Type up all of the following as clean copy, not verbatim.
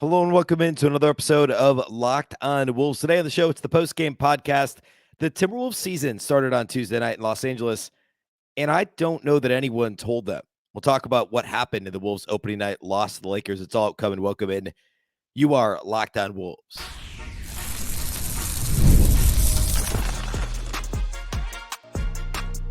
Hello and welcome into another episode of Locked On Wolves. Today on the show, it's the post-game podcast. The Timberwolves season started on Tuesday night in Los Angeles, and I don't know that anyone told them. We'll talk about what happened in the Wolves opening night loss to the Lakers. It's all coming. Welcome in. You are Locked On Wolves.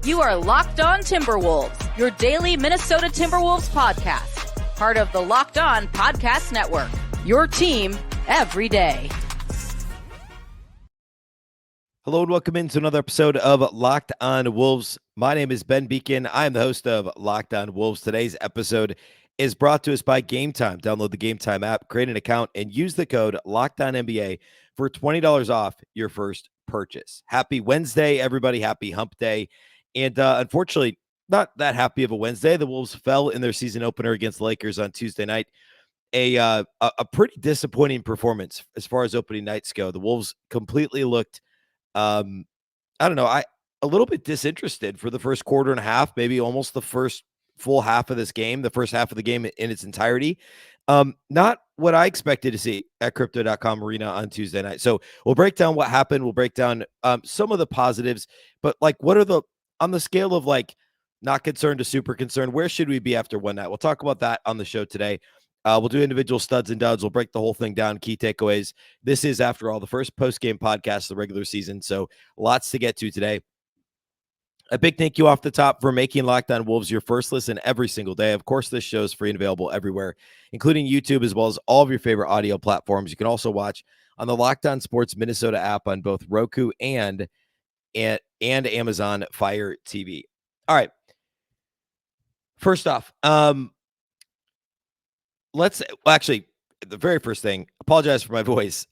You are Locked On Timberwolves, your daily Minnesota Timberwolves podcast. Part of the Locked On Podcast Network, your team every day. Hello and welcome into another episode of Locked On Wolves. My name is Ben Beecken. I am the host of Locked On Wolves. Today's episode is brought to us by Game Time. Download the Game Time app, create an account, and use the code LOCKEDONNBA for $20 off your first purchase. Happy Wednesday, everybody. Happy hump day. And unfortunately, not that happy of a Wednesday. The Wolves fell in their season opener against the Lakers on Tuesday night. A pretty disappointing performance as far as opening nights go. The Wolves completely looked I don't know, a little bit disinterested for the first quarter and a half, maybe almost the first full half of this game, the first half of the game in its entirety. Not what I expected to see at crypto.com arena on Tuesday night. So we'll break down what happened. We'll break down some of the positives, but like, what are on the scale of like not concerned to super concerned, where should we be after one night? We'll talk about that on the show today. We'll do individual studs and duds. We'll break the whole thing down, key takeaways. This is, after all, the first post-game podcast of the regular season, so lots to get to today. A big thank you off the top for making Locked On Wolves your first listen every single day. Of course, this show is free and available everywhere, including YouTube, as well as all of your favorite audio platforms. You can also watch on the Locked On Sports Minnesota app on both Roku and Amazon Fire TV. All right. First off, actually, the very first thing, apologize for my voice.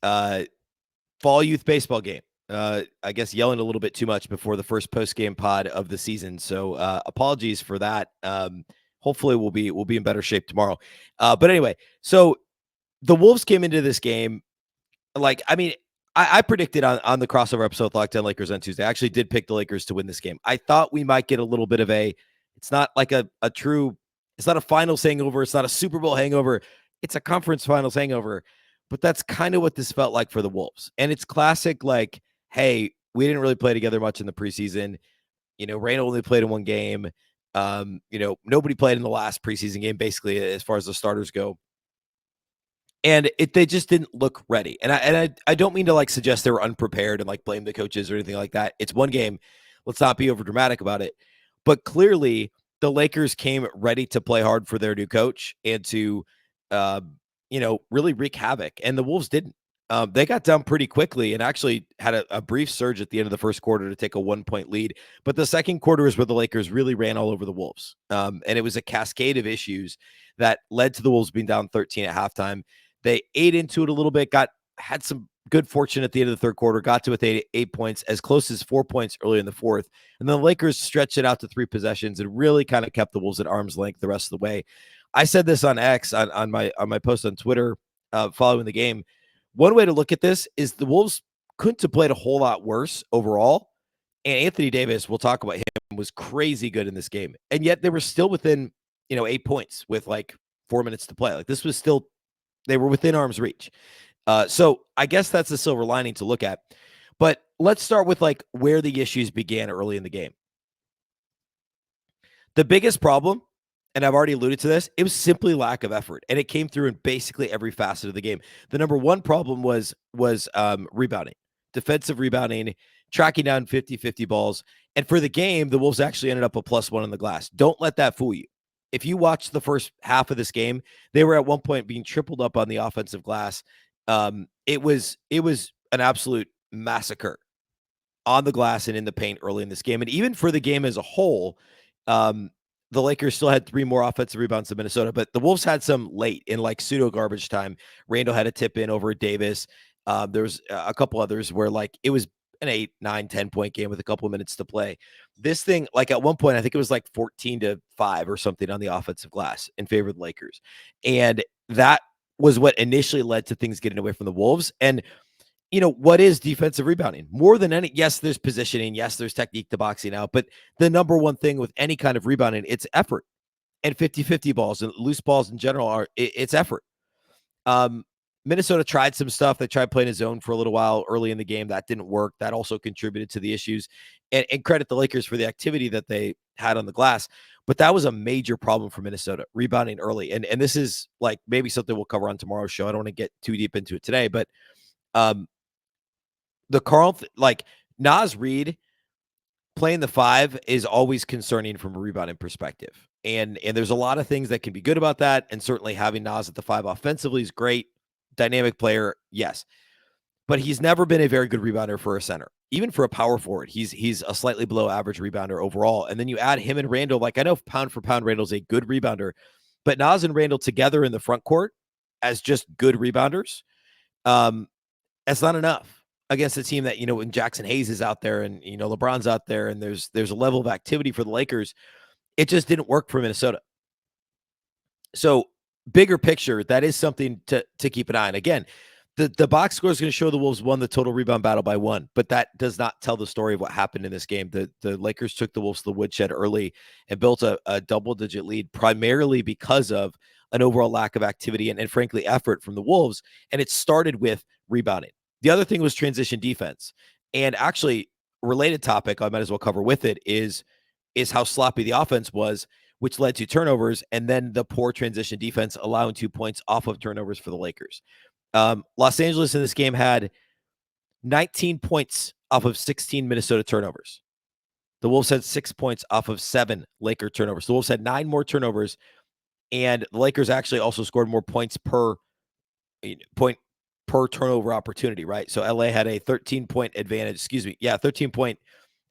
Fall youth baseball game. I guess yelling a little bit too much before the first post-game pod of the season. So apologies for that. Hopefully we'll be in better shape tomorrow. But anyway, so the Wolves came into this game. Like, I mean, I predicted on the crossover episode with Locked On Lakers on Tuesday. I actually did pick the Lakers to win this game. I thought we might get a little bit of it's not like a true, it's not a finals hangover. It's not a Super Bowl hangover. It's a conference finals hangover. But that's kind of what this felt like for the Wolves. And it's classic, like, hey, we didn't really play together much in the preseason. Randle only played in one game. Nobody played in the last preseason game, basically, as far as the starters go. And they just didn't look ready. And I don't mean to like suggest they were unprepared and like blame the coaches or anything like that. It's one game. Let's not be over dramatic about it. But clearly, the Lakers came ready to play hard for their new coach and to, really wreak havoc. And the Wolves didn't. They got down pretty quickly and actually had a brief surge at the end of the first quarter to take a 1-point lead. But the second quarter is where the Lakers really ran all over the Wolves. And it was a cascade of issues that led to the Wolves being down 13 at halftime. They ate into it a little bit, had some good fortune at the end of the third quarter, got to with eight points, as close as 4 points early in the fourth. And then the Lakers stretched it out to 3 possessions and really kind of kept the Wolves at arm's length the rest of the way. I said this on X, on my post on Twitter following the game. One way to look at this is the Wolves couldn't have played a whole lot worse overall. And Anthony Davis, we'll talk about him, was crazy good in this game. And yet they were still within, 8 points with like 4 minutes to play. Like, this was still, they were within arm's reach. So I guess that's the silver lining to look at. But let's start with like where the issues began early in the game. The biggest problem, and I've already alluded to this, it was simply lack of effort. And it came through in basically every facet of the game. The number one problem was rebounding, defensive rebounding, tracking down 50-50 balls. And for the game, the Wolves actually ended up a +1 on the glass. Don't let that fool you. If you watch the first half of this game, they were at one point being tripled up on the offensive glass. It was an absolute massacre on the glass and in the paint early in this game. And even for the game as a whole, the Lakers still had 3 more offensive rebounds than Minnesota, but the Wolves had some late in like pseudo garbage time. Randle had a tip in over Davis. There was a couple others where like it was an 8, 9, 10-point game with a couple of minutes to play. This thing, like at one point, I think it was like 14-5 or something on the offensive glass in favor of the Lakers. And that was what initially led to things getting away from the Wolves. And, what is defensive rebounding? More than any, yes, there's positioning. Yes, there's technique to boxing out. But the number one thing with any kind of rebounding, it's effort. And 50-50 balls and loose balls in general it's effort. Minnesota tried some stuff. They tried playing a zone for a little while early in the game. That didn't work. That also contributed to the issues. And credit the Lakers for the activity that they had on the glass. But that was a major problem for Minnesota, rebounding early. And this is like maybe something we'll cover on tomorrow's show. I don't want to get too deep into it today, but the Carl, like Naz Reid playing the 5 is always concerning from a rebounding perspective. And there's a lot of things that can be good about that. And certainly having Naz at the 5 offensively is great. Dynamic player, yes. But he's never been a very good rebounder for a center. Even for a power forward, he's a slightly below average rebounder overall. And then you add him and Randle. Like, I know pound for pound, Randle's a good rebounder, but Naz and Randle together in the front court as just good rebounders, that's not enough against a team that, when Jackson Hayes is out there and, LeBron's out there and there's a level of activity for the Lakers. It just didn't work for Minnesota. So bigger picture, that is something to keep an eye on. Again, the box score is going to show the Wolves won the total rebound battle by 1, but that does not tell the story of what happened in this game. The Lakers took the Wolves to the woodshed early and built a double-digit lead primarily because of an overall lack of activity and frankly, effort from the Wolves, and it started with rebounding. The other thing was transition defense. And actually, related topic I might as well cover with it is how sloppy the offense was, which led to turnovers, and then the poor transition defense allowing 2 points off of turnovers for the Lakers. Los Angeles in this game had 19 points off of 16 Minnesota turnovers. The Wolves had 6 points off of 7 Laker turnovers. The Wolves had 9 more turnovers, and the Lakers actually also scored more points per turnover opportunity, right? So LA had a 13-point advantage. 13-point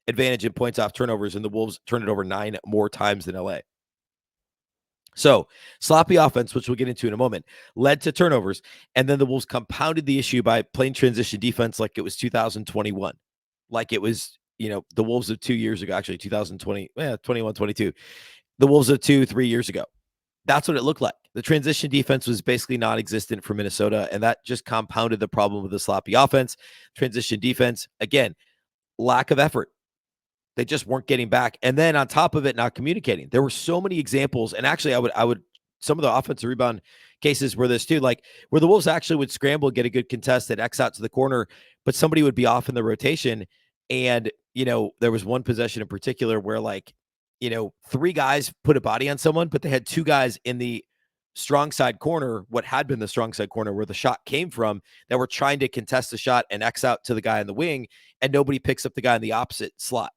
advantage in points off turnovers, and the Wolves turned it over 9 more times than LA. So sloppy offense, which we'll get into in a moment, led to turnovers. And then the Wolves compounded the issue by playing transition defense like it was 2021, like it was, the Wolves of 2 years ago, actually 2020, 21, 22, the Wolves of 2-3 years ago. That's what it looked like. The transition defense was basically non-existent for Minnesota, and that just compounded the problem with the sloppy offense. Transition defense, again, lack of effort. They just weren't getting back. And then on top of it, not communicating. There were so many examples. And actually, I would some of the offensive rebound cases were this too, like where the Wolves actually would scramble, get a good contest at X out to the corner, but somebody would be off in the rotation. And, there was one possession in particular where 3 guys put a body on someone, but they had 2 guys in the strong side corner, what had been the strong side corner where the shot came from, that were trying to contest the shot and X out to the guy in the wing. And nobody picks up the guy in the opposite slot,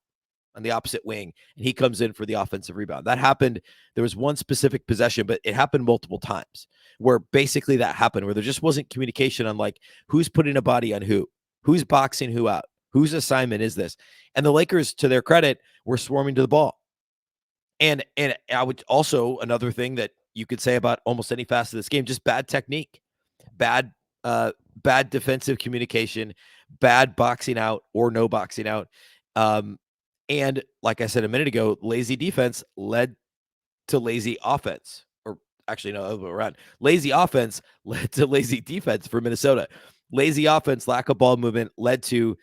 on the opposite wing, and he comes in for the offensive rebound. That happened. There was one specific possession, but it happened multiple times where basically that happened, where there just wasn't communication on who's putting a body on who's boxing who out, whose assignment is this. And the Lakers, to their credit, were swarming to the ball. And I would also, another thing that you could say about almost any facet of this game, just bad technique, bad defensive communication, bad boxing out or no boxing out. And like I said a minute ago, lazy defense led to lazy offense. Or actually, no, other way around. Lazy offense led to lazy defense for Minnesota. Lazy offense, lack of ball movement led to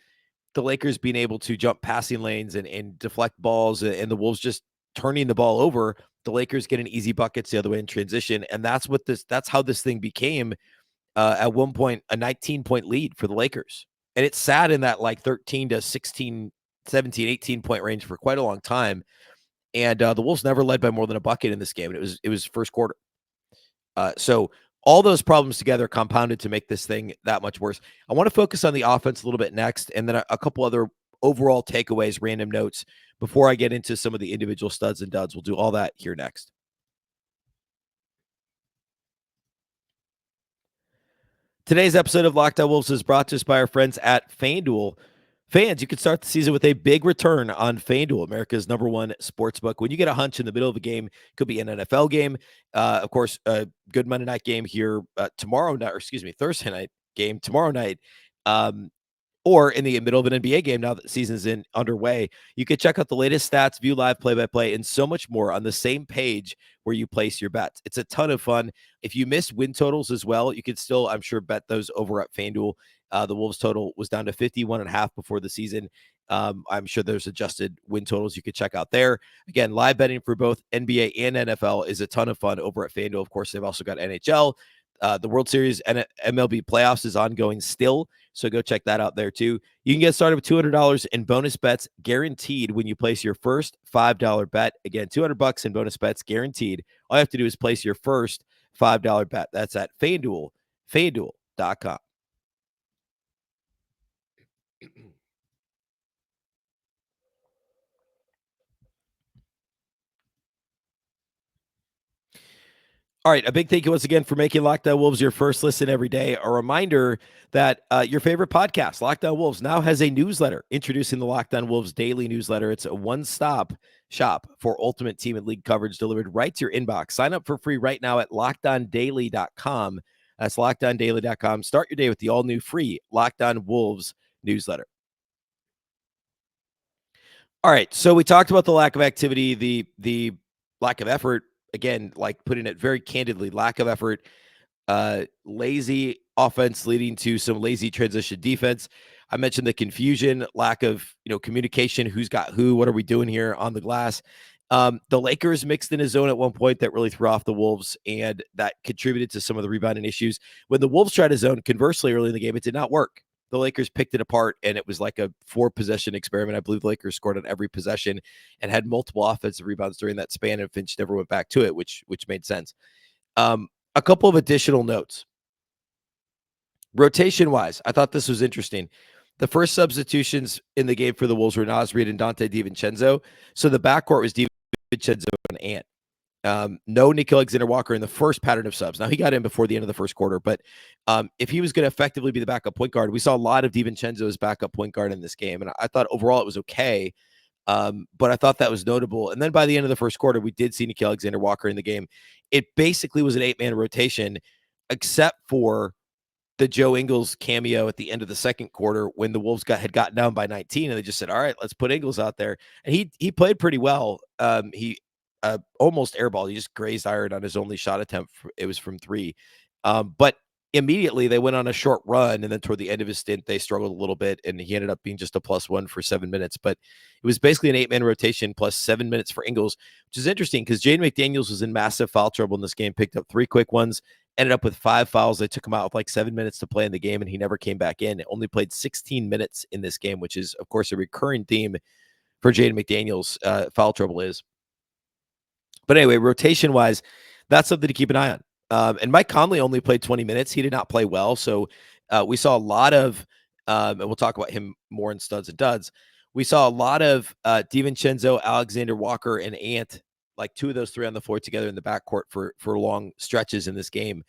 the Lakers being able to jump passing lanes and deflect balls, and the Wolves just turning the ball over. The Lakers getting easy buckets the other way in transition. And that's how this thing became at one point a 19-point lead for the Lakers. And it sat in that 13 to 16 17, 18-point range for quite a long time. And the Wolves never led by more than a bucket in this game. And it was first quarter. So all those problems together compounded to make this thing that much worse. I want to focus on the offense a little bit next, and then a couple other overall takeaways, random notes before I get into some of the individual studs and duds. We'll do all that here next. Today's episode of Locked On Wolves is brought to us by our friends at FanDuel. Fans, you can start the season with a big return on FanDuel, America's #1 sportsbook. When you get a hunch in the middle of a game, it could be an NFL game, of course, a good Monday night game here Thursday night game tomorrow night, or in the middle of an NBA game now that the season's underway. You can check out the latest stats, view live play-by-play, and so much more on the same page where you place your bets. It's a ton of fun. If you miss win totals as well, you can still, I'm sure, bet those over at FanDuel. The Wolves total was down to 51.5 before the season. I'm sure there's adjusted win totals you could check out there. Again, live betting for both NBA and NFL is a ton of fun over at FanDuel. Of course, they've also got NHL. The World Series and MLB playoffs is ongoing still, so go check that out there too. You can get started with $200 in bonus bets guaranteed when you place your first $5 bet. Again, $200 in bonus bets guaranteed. All you have to do is place your first $5 bet. That's at FanDuel, FanDuel.com. All right, a big thank you once again for making Locked On Wolves your first listen every day. A reminder that your favorite podcast, Locked On Wolves, now has a newsletter introducing the Locked On Wolves daily newsletter. It's a one-stop shop for ultimate team and league coverage delivered right to your inbox. Sign up for free right now at LockedOnDaily.com. That's LockedOnDaily.com. Start your day with the all-new free Locked On Wolves newsletter. All right, so we talked about the lack of activity, the lack of effort. Again, like putting it very candidly, lack of effort, lazy offense leading to some lazy transition defense. I mentioned the confusion, lack of communication, who's got who, what are we doing here on the glass. The Lakers mixed in a zone at one point that really threw off the Wolves, and that contributed to some of the rebounding issues. When the Wolves tried a zone, conversely, early in the game, it did not work. The Lakers picked it apart, and it was like a 4-possession experiment. I believe the Lakers scored on every possession and had multiple offensive rebounds during that span, and Finch never went back to it, which made sense. A couple of additional notes. Rotation-wise, I thought this was interesting. The first substitutions in the game for the Wolves were Naz Reid and Dante DiVincenzo. So the backcourt was DiVincenzo and Ant. No Nickeil Alexander-Walker in the first pattern of subs. Now, he got in before the end of the first quarter, but if he was going to effectively be the backup point guard, we saw a lot of DiVincenzo as backup point guard in this game, and I thought overall it was okay, but I thought that was notable. And then by the end of the first quarter, we did see Nickeil Alexander-Walker in the game. It basically was an 8-man rotation, except for the Joe Ingles cameo at the end of the second quarter when the Wolves had gotten down by 19, and they just said, all right, let's put Ingles out there. And he played pretty well. He almost airballed. He just grazed iron on his only shot attempt. It was from 3. But immediately they went on a short run, and then toward the end of his stint, they struggled a little bit, and he ended up being just a +1 for 7 minutes. But it was basically an 8-man rotation plus 7 minutes for Ingles, which is interesting because Jaden McDaniels was in massive foul trouble in this game, picked up 3 quick ones, ended up with 5 fouls. They took him out with like 7 minutes to play in the game, and he never came back in. Only played 16 minutes in this game, which is, of course, a recurring theme for Jaden McDaniels. Foul trouble is. But anyway, rotation-wise, that's something to keep an eye on. And Mike Conley only played 20 minutes. He did not play well. So we saw a lot of, and we'll talk about him more in studs and duds. We saw a lot of DiVincenzo, Alexander-Walker, and Ant, like 2 of those 3 on the floor together in the backcourt for long stretches in this game.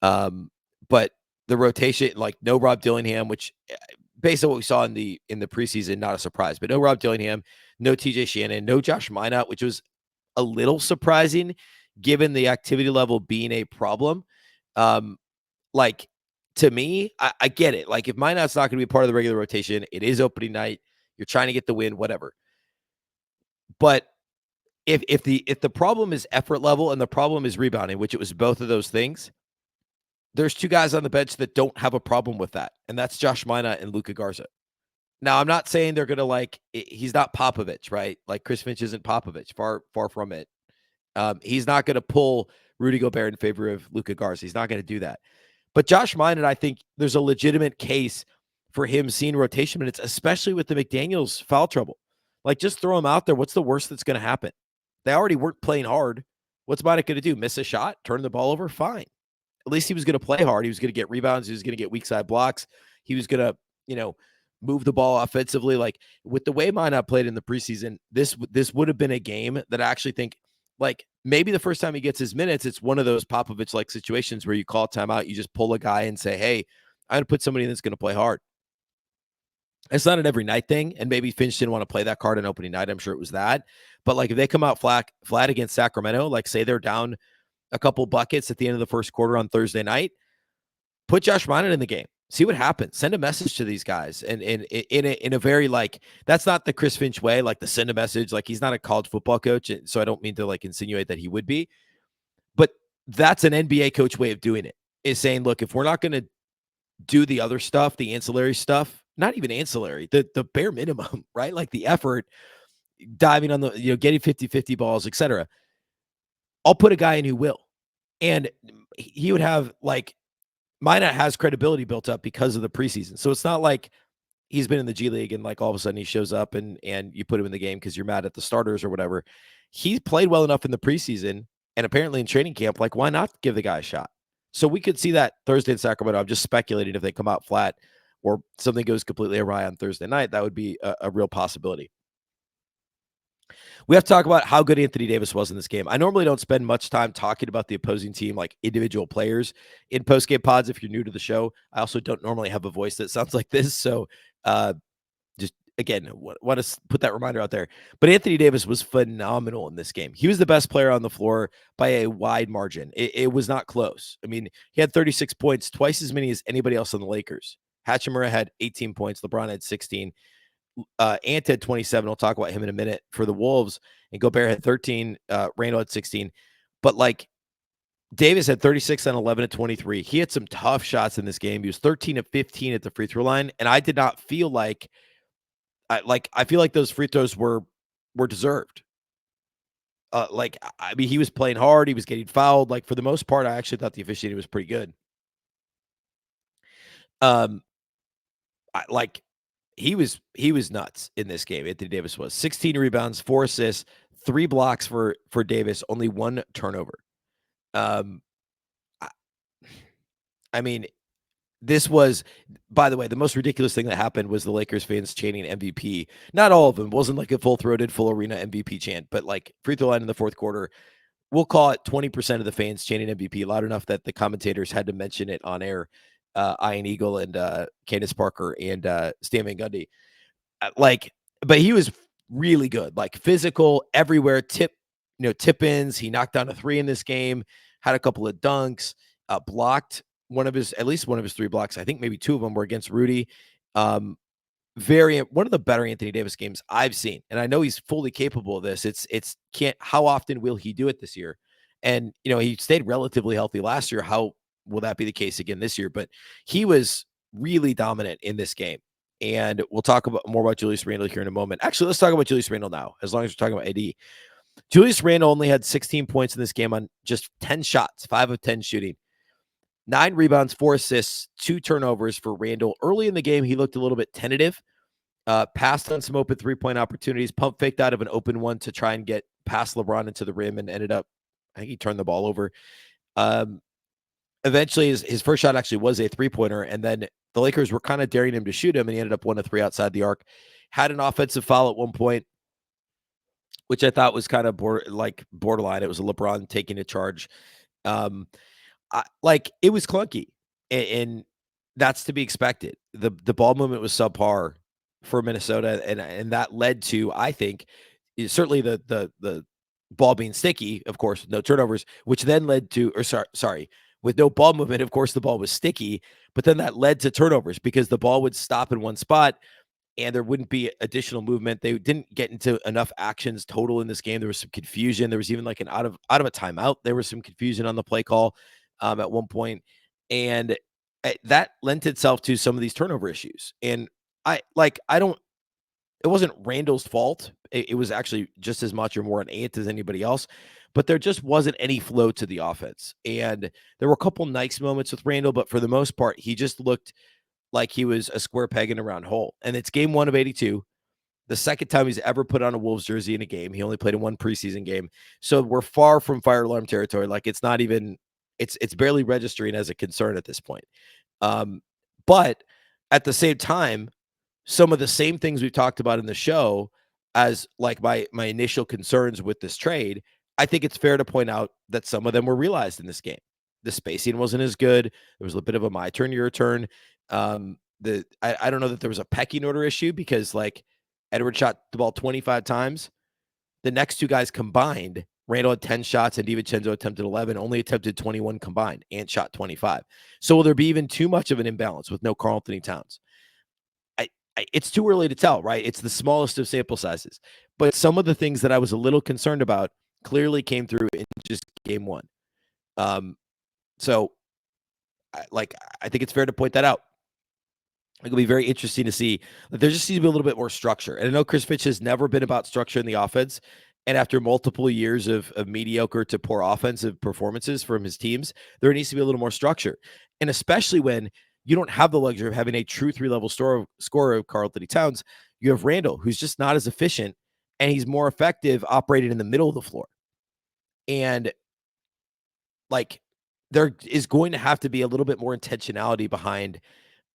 But the rotation, like no Rob Dillingham, which based on what we saw in the preseason, not a surprise, but no Rob Dillingham, no TJ Shannon, no Josh Minott, which was a little surprising given the activity level being a problem. Like to me, I get it. Like if Minott's not going to be part of the regular rotation, it is opening night. You're trying to get the win, whatever. But if the problem is effort level and the problem is rebounding, which it was both of those things, there's 2 guys on the bench that don't have a problem with that. And that's Josh Minott and Luka Garza. Now, I'm not saying they're going to he's not Popovich, right? Like Chris Finch isn't Popovich, far from it. He's not going to pull Rudy Gobert in favor of Luka Garza. He's not going to do that. But Josh Minott, I think there's a legitimate case for him seeing rotation minutes, especially with the McDaniels foul trouble. Like just throw him out there. What's the worst that's going to happen? They already weren't playing hard. What's Minott going to do? Miss a shot? Turn the ball over? Fine. At least he was going to play hard. He was going to get rebounds. He was going to get weak side blocks. He was going to, move the ball offensively. Like with the way Minott played in the preseason, this would have been a game that I actually think, like maybe the first time he gets his minutes, it's one of those Popovich-like situations where you call timeout, you just pull a guy and say, hey, I'm going to put somebody that's going to play hard. It's not an every night thing, and maybe Finch didn't want to play that card on opening night. I'm sure it was that. But like if they come out flat against Sacramento, like say they're down a couple buckets at the end of the first quarter on Thursday night, put Josh Minott in the game. See what happens. Send a message to these guys. And in a very that's not the Chris Finch way, like the send a message. Like he's not a college football coach. So I don't mean to insinuate that he would be. But that's an NBA coach way of doing it, is saying, look, if we're not going to do the other stuff, the ancillary stuff, not even ancillary, the bare minimum, right? Like the effort, diving on the, getting 50-50 balls, etc. I'll put a guy in who will. And he would have like Minot has credibility built up because of the preseason. So it's not like he's been in the G League and like all of a sudden he shows up and you put him in the game because you're mad at the starters or whatever. He's played well enough in the preseason and apparently in training camp. Like, why not give the guy a shot? So we could see that Thursday in Sacramento. I'm just speculating if they come out flat or something goes completely awry on Thursday night, that would be a real possibility. We have to talk about how good Anthony Davis was in this game. I normally don't spend much time talking about the opposing team, like individual players in post-game pods. If you're new to the show, I also don't normally have a voice that sounds like this. So just, again, want to put that reminder out there. But Anthony Davis was phenomenal in this game. He was the best player on the floor by a wide margin. It was not close. I mean, he had 36 points, twice as many as anybody else on the Lakers. Hachimura had 18 points. LeBron had 16. Ant had 27. I'll talk about him in a minute for the Wolves. And Gobert had 13. Randle had 16. But like Davis had 36 on 11 at 23. He had some tough shots in this game. He was 13 of 15 at the free throw line. And I did not feel like I feel like those free throws were deserved. I mean, he was playing hard. He was getting fouled. Like for the most part, I actually thought the officiating was pretty good. He was nuts in this game. Anthony Davis was 16 rebounds, 4 assists, 3 blocks for Davis, only 1 turnover. I mean, this was, by the way, the most ridiculous thing that happened was the Lakers fans chanting MVP. Not all of them. It wasn't like a full-throated, full arena MVP chant, but like free throw line in the fourth quarter, we'll call it 20% of the fans chanting MVP, loud enough that the commentators had to mention it on air. Ian Eagle and Candace Parker and Stan Van Gundy. But he was really good, like physical everywhere. Tip-ins. He knocked down a 3 in this game, had a couple of dunks, blocked at least one of his 3 blocks. I think maybe 2 of them were against Rudy. One of the better Anthony Davis games I've seen. And I know he's fully capable of this. How often will he do it this year? And, he stayed relatively healthy last year. How will that be the case again this year? But he was really dominant in this game. And we'll talk more about Julius Randle here in a moment. Actually, let's talk about Julius Randle now, as long as we're talking about AD. Julius Randle only had 16 points in this game on just 10 shots, 5 of 10 shooting. 9 rebounds, 4 assists, 2 turnovers for Randle. Early in the game, he looked a little bit tentative. Passed on some open 3-point opportunities, pump faked out of an open one to try and get past LeBron into the rim and ended up, I think he turned the ball over. Eventually, his first shot actually was a 3-pointer, and then the Lakers were kind of daring him to shoot him, and he ended up 1 of 3 outside the arc. Had an offensive foul at one point, which I thought was kind of borderline. It was a LeBron taking a charge. It was clunky, and that's to be expected. The ball movement was subpar for Minnesota, and that led to, I think, certainly the ball being sticky, of course, no turnovers, which then led to, with no ball movement, of course, the ball was sticky, but then that led to turnovers because the ball would stop in one spot and there wouldn't be additional movement. They didn't get into enough actions total in this game. There was some confusion. There was even like an out of a timeout. There was some confusion on the play call at one point, and that lent itself to some of these turnover issues. And it wasn't Randle's fault. It was actually just as much or more an Ant as anybody else, but there just wasn't any flow to the offense. And there were a couple nice moments with Randle, but for the most part, he just looked like he was a square peg in a round hole. And it's game 1 of 82. The second time he's ever put on a Wolves jersey in a game. He only played in 1 preseason game. So we're far from fire alarm territory. Like it's not even, it's barely registering as a concern at this point. But at the same time, some of the same things we've talked about in the show as like my initial concerns with this trade, I think it's fair to point out that some of them were realized in this game. The spacing wasn't as good. There was a bit of a my turn, your turn. I don't know that there was a pecking order issue because like Edwards shot the ball 25 times. The next 2 guys combined, Randle had 10 shots and DiVincenzo attempted 11, only attempted 21 combined. Ant shot 25. So will there be even too much of an imbalance with no Karl-Anthony Towns? It's too early to tell, right? It's the smallest of sample sizes. But some of the things that I was a little concerned about clearly came through in just game 1. So I think it's fair to point that out. It'll be very interesting to see that there just seems to be a little bit more structure. And I know Chris Fitch has never been about structure in the offense. And after multiple years of mediocre to poor offensive performances from his teams, there needs to be a little more structure. And especially when you don't have the luxury of having a true three-level scorer of Karl-Anthony Towns, you have Randle, who's just not as efficient, and he's more effective operating in the middle of the floor. And like, there is going to have to be a little bit more intentionality behind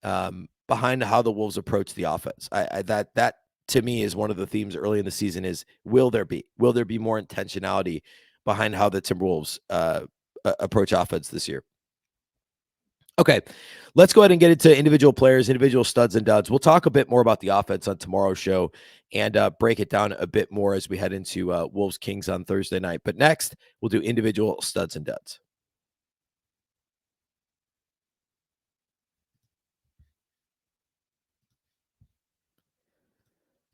how the Wolves approach the offense. That to me is one of the themes early in the season is will there be more intentionality behind how the Timberwolves approach offense this year? Okay, let's go ahead and get into individual players, individual studs and duds. We'll talk a bit more about the offense on tomorrow's show and break it down a bit more as we head into Wolves Kings on Thursday night. But next, we'll do individual studs and duds.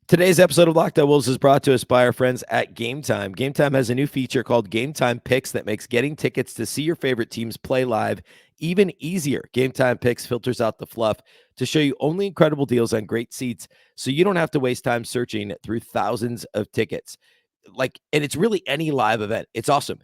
Today's episode of Locked On Wolves is brought to us by our friends at Game Time. Game Time has a new feature called Game Time Picks that makes getting tickets to see your favorite teams play live even easier. Game Time Picks filters out the fluff to show you only incredible deals on great seats, so you don't have to waste time searching through thousands of tickets. And it's really any live event. It's awesome.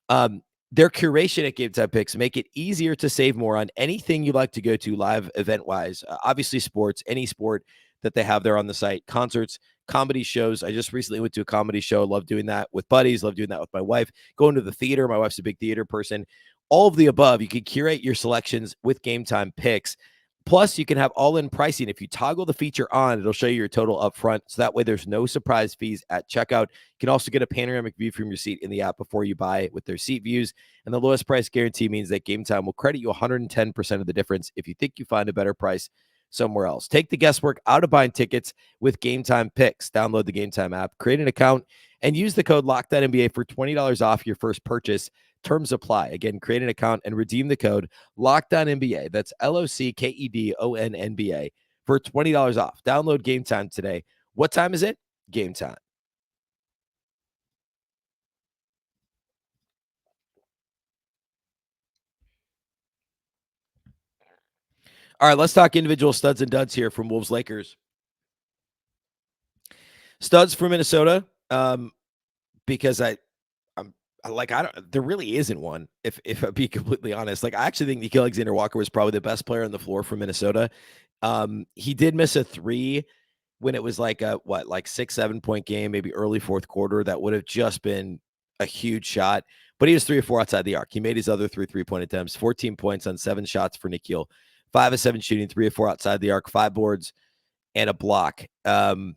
Their curation at Game Time Picks make it easier to save more on anything you like to go to live event-wise. Obviously, sports, any sport that they have there on the site, concerts, comedy shows. I just recently went to a comedy show. Love doing that with buddies. Love doing that with my wife. Going to the theater. My wife's a big theater person. All of the above. You can curate your selections with Game Time Picks. Plus, you can have all-in pricing. If you toggle the feature on, it'll show you your total up front. So that way there's no surprise fees at checkout. You can also get a panoramic view from your seat in the app before you buy with their seat views. And the lowest price guarantee means that Game Time will credit you 110% of the difference if you think you find a better price somewhere else. Take the guesswork out of buying tickets with Game Time Picks. Download the Game Time app, create an account, and use the code LOCKEDONNBA for $20 off your first purchase. Terms apply. Again, create an account and redeem the code LOCKEDONNBA. That's LOCKEDONNBA for $20 off. Download Game Time today. What time is it? Game time. All right, let's talk individual studs and duds here from Wolves Lakers. Studs for Minnesota, because there really isn't one. If I be completely honest, I actually think Nickeil Alexander-Walker was probably the best player on the floor for Minnesota. He did miss a three when it was like a 6-7 point game, maybe early fourth quarter. That would have just been a huge shot. But he was 3 of 4 outside the arc. He made his other 3-point attempts. 14 points on 7 shots for Nickeil. 5 of 7 shooting, 3 of 4 outside the arc, 5 boards and a block. And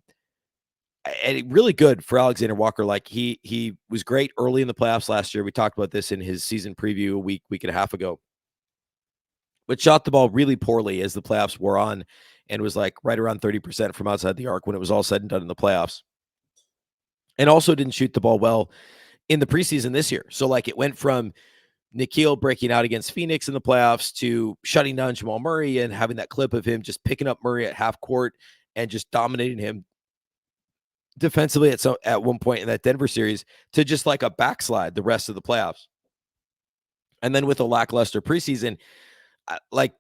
really good for Alexander Walker. He was great early in the playoffs last year. We talked about this in his season preview a week and a half ago. But shot the ball really poorly as the playoffs wore on and was right around 30% from outside the arc when it was all said and done in the playoffs. And also didn't shoot the ball well in the preseason this year. So it went from Nickeil breaking out against Phoenix in the playoffs to shutting down Jamal Murray and having that clip of him just picking up Murray at half court and just dominating him defensively at one point in that Denver series to just a backslide the rest of the playoffs. And then with a lackluster preseason,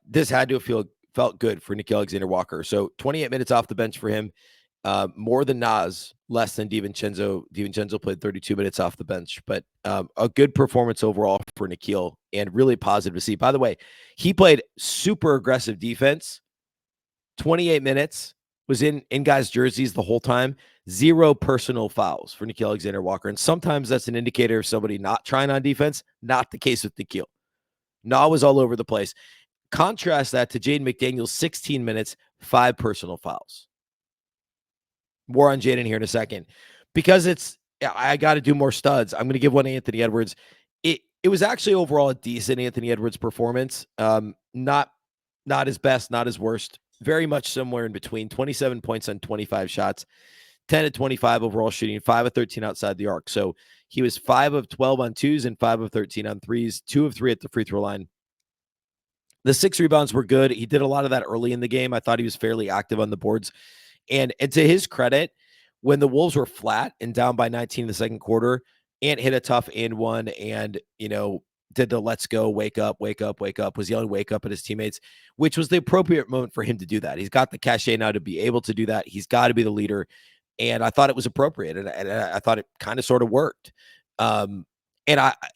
this had to have felt good for Nickeil Alexander-Walker. So 28 minutes off the bench for him, more than Nas, less than DiVincenzo. DiVincenzo played 32 minutes off the bench, but a good performance overall for Nickeil and really positive to see. By the way, he played super aggressive defense, 28 minutes, was in guys' jerseys the whole time, 0 personal fouls for Nickeil Alexander-Walker. And sometimes that's an indicator of somebody not trying on defense. Not the case with Nickeil. Na was all over the place. Contrast that to Jaden McDaniels, 16 minutes, 5 personal fouls. More on Jaden here in a second. Because I got to do more studs, I'm going to give one to Anthony Edwards. It was actually overall a decent Anthony Edwards performance. Not his best, not his worst. Very much somewhere in between. 27 points on 25 shots. 10 of 25 overall shooting, 5 of 13 outside the arc. So he was 5 of 12 on twos and 5 of 13 on threes, 2 of 3 at the free throw line. The 6 rebounds were good. He did a lot of that early in the game. I thought he was fairly active on the boards. And to his credit, when the Wolves were flat and down by 19 in the second quarter, Ant hit a tough and one and, did the let's go, wake up, was yelling wake up at his teammates, which was the appropriate moment for him to do that. He's got the cachet now to be able to do that. He's got to be the leader. And I thought it was appropriate, and I thought it kind of sort of worked. And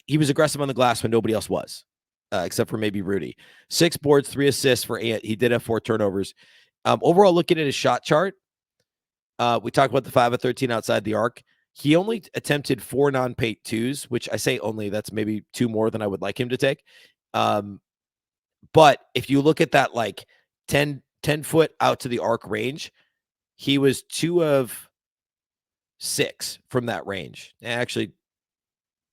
he was aggressive on the glass when nobody else was, except for maybe Rudy. 6 boards, 3 assists for Ant. He did have 4 turnovers. Overall, looking at his shot chart, we talked about the 5 of 13 outside the arc. He only attempted 4 non-paint twos, which I say only, that's maybe 2 more than I would like him to take. But if you look at that, like 10 foot out to the arc range, he was 2 of 6 from that range. Actually,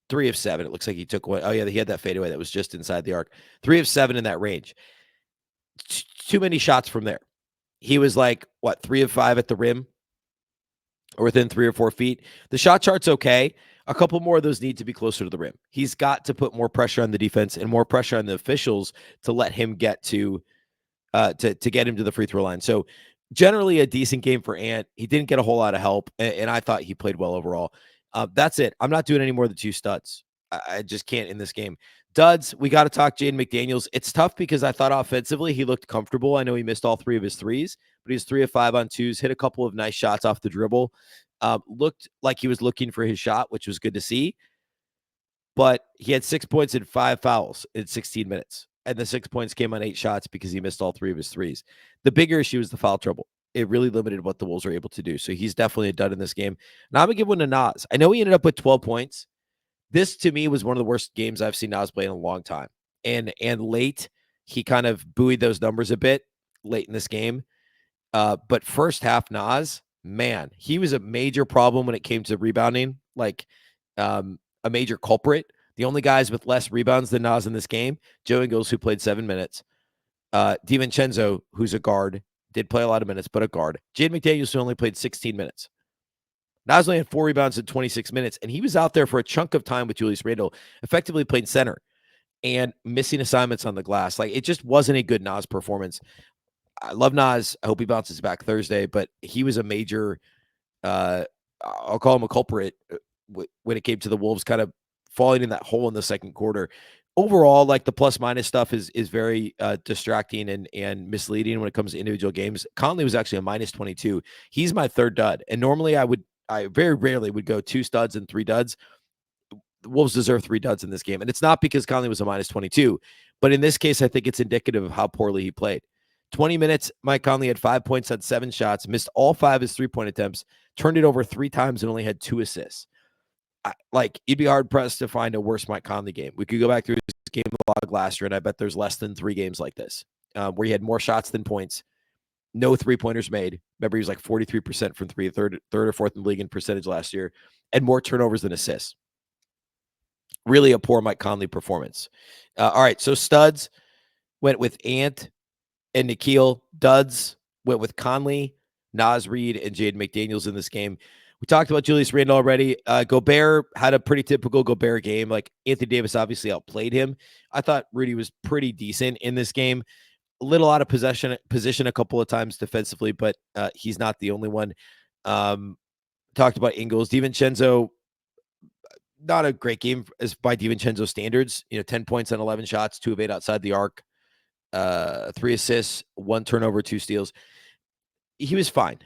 3 of 7. It looks like he took one. Oh yeah, he had that fadeaway that was just inside the arc. 3 of 7 in that range. Too many shots from there. He was like, what, 3 of 5 at the rim, or within 3 or 4 feet. The shot chart's okay. A couple more of those need to be closer to the rim. He's got to put more pressure on the defense and more pressure on the officials to let him get to get him to the free throw line. So generally a decent game for Ant. He didn't get a whole lot of help, and I thought he played well overall. That's it. I'm not doing any more than 2 studs. I just can't in this game. Duds, we got to talk Jaden McDaniels. It's tough because I thought offensively he looked comfortable. I know he missed all 3 of his threes, but he's 3 of 5 on twos, hit a couple of nice shots off the dribble. Looked like he was looking for his shot, which was good to see. But he had 6 points and 5 fouls in 16 minutes. And the 6 points came on 8 shots because he missed all 3 of his threes. The bigger issue is the foul trouble. It really limited what the Wolves are able to do. So he's definitely a dud in this game. Now I'm going to give one to Nas. I know he ended up with 12 points. This, to me, was one of the worst games I've seen Nas play in a long time. And late, he kind of buoyed those numbers a bit late in this game. But first half, Nas, man, he was a major problem when it came to rebounding, like a major culprit. The only guys with less rebounds than Nas in this game, Joe Ingles, who played 7 minutes. DiVincenzo, who's a guard, did play a lot of minutes, but a guard. Jaden McDaniels, who only played 16 minutes. Nas only had 4 rebounds in 26 minutes, and he was out there for a chunk of time with Julius Randle, effectively playing center and missing assignments on the glass. Like, it just wasn't a good Nas performance. I love Nas. I hope he bounces back Thursday, but he was a major, I'll call him a culprit when it came to the Wolves kind of falling in that hole in the second quarter. Overall, like, the plus minus stuff is very distracting and misleading when it comes to individual games. Conley was actually a minus 22. He's my 3rd dud. And normally I very rarely would go 2 studs and 3 duds. The Wolves deserve 3 duds in this game. And it's not because Conley was a minus 22, but in this case, I think it's indicative of how poorly he played. 20 minutes, Mike Conley had 5 points, had 7 shots, missed all 5 of his 3-point attempts, turned it over 3 times, and only had 2 assists. You'd be hard-pressed to find a worse Mike Conley game. We could go back through this game log last year, and I bet there's less than 3 games like this, where he had more shots than points, no 3-pointers made. Remember, he was like 43% from 3, third or fourth in the league in percentage last year, and more turnovers than assists. Really a poor Mike Conley performance. All right, so studs went with Ant and Nikhil. Duds went with Conley, Nas Reed, and Jaden McDaniels in this game. We talked about Julius Randle already. Gobert had a pretty typical Gobert game. Like, Anthony Davis obviously outplayed him. I thought Rudy was pretty decent in this game. A little out of position a couple of times defensively, but he's not the only one. Talked about Ingles. DiVincenzo, not a great game as by DiVincenzo standards. 10 points on 11 shots, 2 of 8 outside the arc, 3 assists, 1 turnover, 2 steals. He was fine.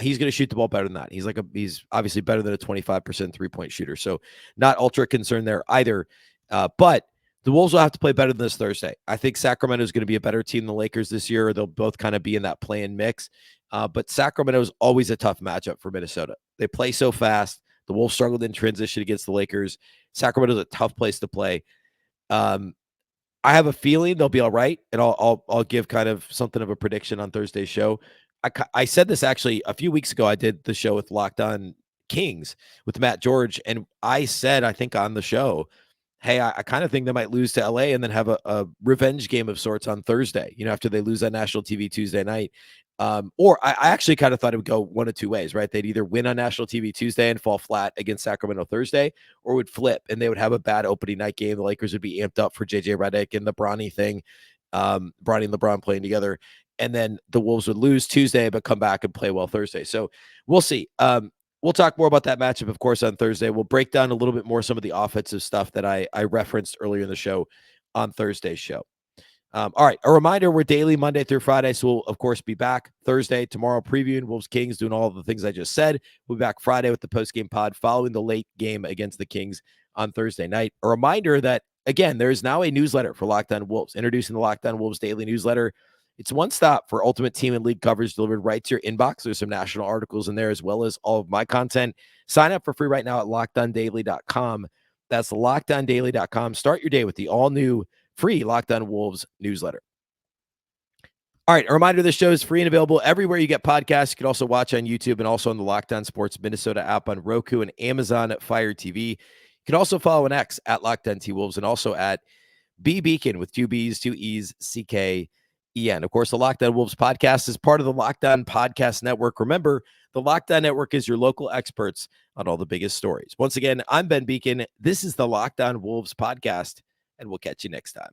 He's going to shoot the ball better than that. He's obviously better than a 25% 3-point shooter. So not ultra concerned there either. But the Wolves will have to play better than this Thursday. I think Sacramento is going to be a better team than the Lakers this year. They'll both kind of be in that play-in mix. But Sacramento is always a tough matchup for Minnesota. They play so fast. The Wolves struggled in transition against the Lakers. Sacramento is a tough place to play. I have a feeling they'll be all right, and I'll give kind of something of a prediction on Thursday's show. I said this actually a few weeks ago. I did the show with Locked On Kings with Matt George, and I said, I think on the show, hey, I kind of think they might lose to LA and then have a revenge game of sorts on Thursday, after they lose on national TV Tuesday night. Or I actually kind of thought it would go one of 2 ways, right? They'd either win on national TV Tuesday and fall flat against Sacramento Thursday, or would flip and they would have a bad opening night game. The Lakers would be amped up for JJ Redick and the Bronny thing, Bronny and LeBron playing together. And then the Wolves would lose Tuesday, but come back and play well Thursday. So we'll see. We'll talk more about that matchup, of course, on Thursday. We'll break down a little bit more some of the offensive stuff that I referenced earlier in the show on Thursday's show. All right. A reminder, we're daily Monday through Friday. So we'll, of course, be back Thursday, tomorrow, previewing Wolves Kings, doing all the things I just said. We'll be back Friday with the post-game pod following the late game against the Kings on Thursday night. A reminder that, again, there is now a newsletter for Locked On Wolves, introducing the Locked On Wolves daily newsletter. It's one stop for ultimate team and league coverage delivered right to your inbox. There's some national articles in there as well as all of my content. Sign up for free right now at lockedondaily.com. That's lockedondaily.com. Start your day with the all-new free Locked On Wolves newsletter. All right, a reminder, this show is free and available everywhere you get podcasts. You can also watch on YouTube and also on the Locked On Sports Minnesota app on Roku and Amazon Fire TV. You can also follow an X at Locked On T-Wolves and also at Beecken with 2 B's, 2 E's, C-K-E-N. Of course, the Locked On Wolves podcast is part of the Locked On Podcast Network. Remember, the Locked On Network is your local experts on all the biggest stories. Once again, I'm Ben Beecken. This is the Locked On Wolves podcast, and we'll catch you next time.